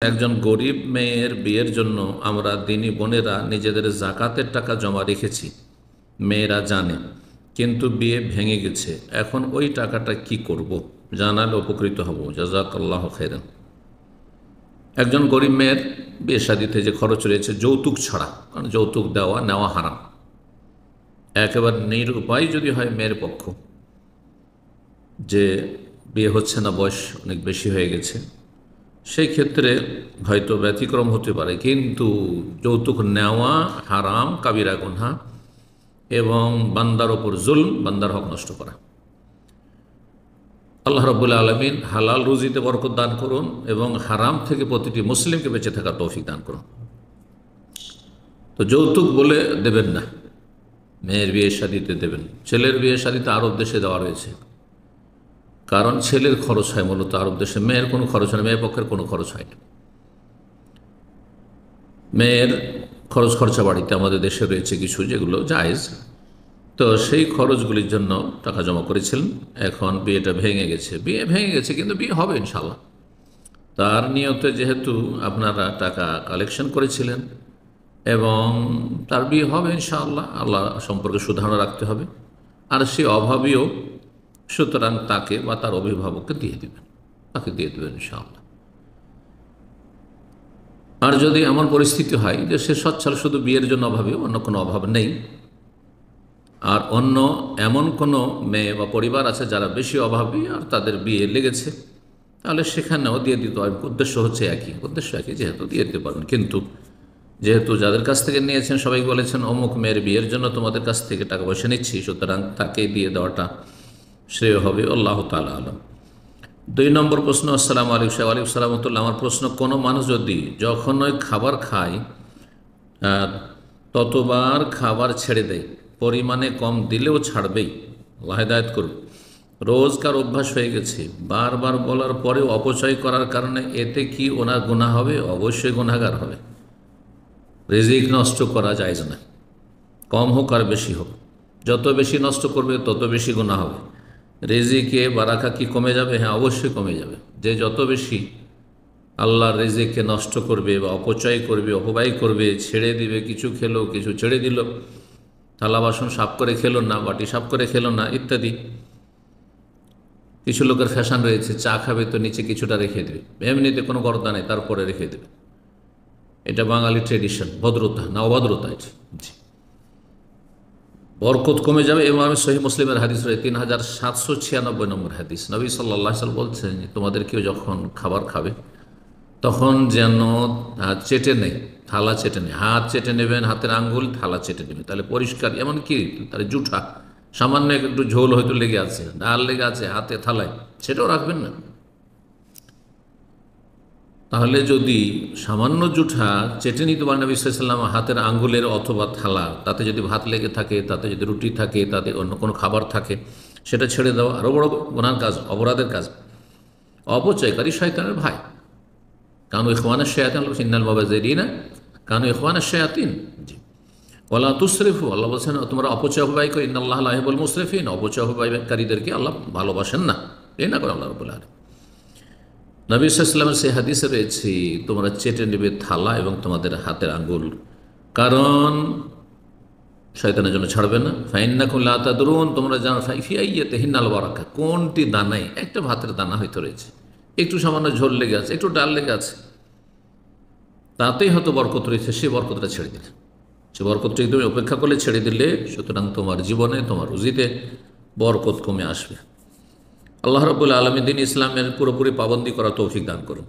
একজন গরিব মেয়ের বিয়ের জন্য আমরা দিনী বোনেরা নিজেদের জাকাতের টাকা জমা রেখেছি। মেয়েরা জানে, কিন্তু বিয়ে ভেঙে গেছে। এখন ওই টাকাটা কি করব? জানালে উপকৃত হব। জাযাকাল্লাহ খাইরান। একজন গরিব মেয়ের বিয়ে শাদিতে যে খরচ রয়েছে যৌতুক ছাড়া, কারণ যৌতুক দেওয়া নেওয়া হারাম, একেবারে নিরুপায় যদি হয় মেয়ের পক্ষ, যে বিয়ে হচ্ছে না, বয়স অনেক বেশি হয়ে গেছে, সেই ক্ষেত্রে হয়তো ব্যতিক্রম হতে পারে, কিন্তু যৌতুক নেওয়া হারাম, কাবিরা গুনহা এবং বান্দার ওপর জুলম, বান্দার হক নষ্ট করা। আল্লাহ রাব্বুল আলামিন হালাল রুজিতে বরকত দান করুন এবং হারাম থেকে প্রতিটি মুসলিমকে বেঁচে থাকার তৌফিক দান করুন। তো যৌতুক বলে দেবেন না, মেয়ের বিয়ে শাদিতে দেবেন। ছেলের বিয়ে শাদিতে আরব দেশে দেওয়া রয়েছে, কারণ ছেলের খরচ হয় মূলত আরব দেশে, মেয়ের কোনো খরচ হয় না, মেয়ের পক্ষের কোনো খরচ হয় না। মেয়ের খরচ খরচা বাড়িতে আমাদের দেশে রয়েছে কিছু, যেগুলো জায়েজ। তো সেই খরচগুলির জন্য টাকা জমা করেছিলেন। এখন বিয়েটা ভেঙে গেছে, বিয়ে ভেঙে গেছে, কিন্তু বিয়ে হবে ইনশাল্লাহ। তার নিয়তে যেহেতু আপনারা টাকা কালেকশন করেছিলেন এবং তার বিয়ে হবে ইনশাআল্লাহ, আল্লাহ সম্পর্কে সুধারণা রাখতে হবে। আর সে অভাবীও, সুতরাং তাকে বা তার অভিভাবককে দিয়ে দেবেন, তাকে দিয়ে দেবেন ইনশাআল্লাহ। আর যদি এমন পরিস্থিতি হয় যে সে সচ্ছল, শুধু বিয়ের জন্য অভাবী, অন্য কোনো অভাব নেই, আর অন্য এমন কোনো মেয়ে বা পরিবার আছে যারা বেশি অভাবী আর তাদের বিয়ে লেগেছে, তাহলে সেখানেও দিয়ে দিতে হবে। উদ্দেশ্য হচ্ছে একই, উদ্দেশ্য একই, যেহেতু দিয়ে দিতে পারেন। কিন্তু যেহেতু যাদের কাছ থেকে নিয়েছেন সবাই বলেছেন অমুক মেয়ের বিয়ের জন্য তোমাদের কাছ থেকে টাকা পয়সা নিচ্ছি, সুতরাং তাকে দিয়ে দেওয়াটা শ্রেয় হবে। আল্লাহ তাআলা আলম। 2 নম্বর প্রশ্ন। আসসালামু আলাইকুম। ওয়ালাইকুম সালাম। আমার প্রশ্ন, কোনো মানুষ যদি যখনই খাবার খায় ততবার খাবার ছেড়ে দেয়, পরিমাণে কম দিলেও ছাড়বেই, আল্লাহ হেদায়েত করুন। রোজকার অভ্যাস হয়ে গেছে, বারবার বলার পরেও অপচয় করার কারণে এতে কি ওনার গুনাহ হবে? অবশ্যই গুনাহগার হবে। রিজিক নষ্ট করা জায়েজ না, কম হোক আর বেশি হোক। যত বেশি নষ্ট করবে তত বেশি গুনাহ হবে। রিজিকে বারাকা কি কমে যাবে? হ্যাঁ, অবশ্যই কমে যাবে। যে যত বেশি আল্লাহর রিজিককে নষ্ট করবে বা অপচয় করবে, অপব্যয় করবে, ছেড়ে দিবে, কিছু খেলো, কিছু ছেড়ে দিল, থালা বাসন সাফ করে খেলো না, বাটি সাফ করে খেলো না, ইত্যাদি। কিছু লোকের ফ্যাশন রয়েছে, চা খাবে তো নিচে কিছুটা রেখে দেবে, এমনিতে কোনো গর্দা নেই, তারপরে রেখে দেবে। এটা বাঙালি ট্রেডিশন, ভদ্রতা না অভদ্রতা এটি। জি, বরকত কমে যাবে। এবং আমি সহিহ মুসলিমের হাদিস রয়েছে 3796 নম্বর হাদিস, নবী সাল্লাল্লাহু আলাইহি ওয়াসাল্লাম বলছেন, তোমাদের কেউ যখন খাবার খাবে তখন যেন চেটে নেই, থালা চেটে নেই। হাত চেটে নেবেন, হাতের আঙ্গুল, থালা চেটে নেবেন, তাহলে পরিষ্কার। এমনকি তাহলে জুঠা, সামান্য একটু ঝোল হয়তো লেগে আছে, ডাল লেগে আছে হাতে, থালায়, সেটাও রাখবেন না। তাহলে যদি সামান্য জুঠা চেটে নিতে পারেন নবী সাল্লাল্লাহু আলাইহি ওয়াসাল্লাম হাতের আঙ্গুলের অথবা থালা, তাতে যদি ভাত লেগে থাকে, তাতে যদি রুটি থাকে, তাতে অন্য কোনো খাবার থাকে, সেটা ছেড়ে দেওয়া আরও বড় গুনার কাজ, অপরাধের কাজ। অপচয়কারী শয়তানের ভাই। কানু ইখওয়ানাশ শায়াতিন, ইন্নাল মুবাযযিরিনা কানু ইখওয়ানাশ শায়াতিন। জি, ওয়ালা তুসরিফু, আল্লাহ বলছেন তোমরা অপচয় অপব্যয় করো, ইন্নাল্লাহা লা ইউহিব্বুল মুসরিফিন, অপচয় অপব্যয়কারীদেরকে আল্লাহ ভালোবাসেন না। এই না করে আল্লাহ রাব্বুল আলামিন। নবী সাল্লাল্লাহু আলাইহি ওয়াসাল্লামের সেই হাদিসে রয়েছে, তোমরা চেটে নেবে থালা এবং তোমাদের হাতের আঙ্গুল, কারণ শয়তানের জন্য ছাড়বে না। ফাইন্নাকুম লা তাদরুন, তোমরা জানো ফি আইয়াতিহিন্নাল বারাকা, কোনটি দানায়, একটা ভাতের দানা হয়তো রয়েছে, একটু সামান্য ঝোল লেগে আছে, একটু ডাল লেগে আছে, তাতেই হয়তো বরকত রয়েছে, সে বরকতটা ছেড়ে দিলে, সে বরকতটা তুমি অপেক্ষা করলে ছেড়ে দিলে, সুতরাং তোমার জীবনে, তোমার রুজিতে বরকত কমে আসবে। আল্লাহ রাব্বুল আলামিন দ্বীন ইসলামের পুরোপুরি পাবন্দি করা তৌফিক দান করুন।